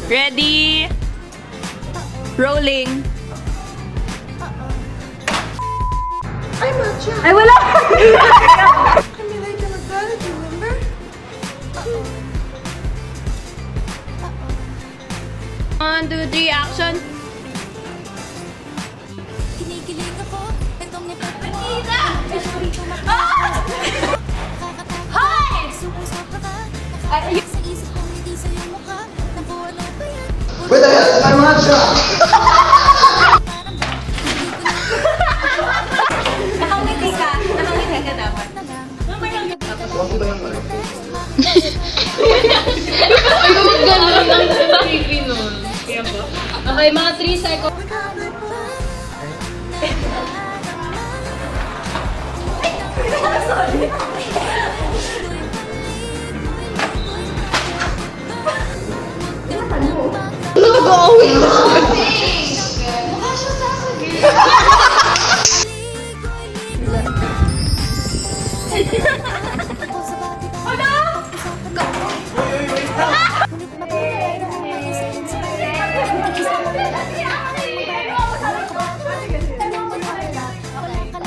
Ready? Rolling. Ay, matcha! Ay, wala! Kami like ka nagkalat, remember? One, two, three, action! Kinikilig ako, itong nipapakita. Hoy! Sumusok ka, nakakaya sa isip kong hindi sa'yo mukha. Naku, ano ba yan? Wait, ay matcha! Nakangiti ka. Nakangiti ka dapat. Huwag ba yung ano? Okay, mga 3 seconds. Nag-away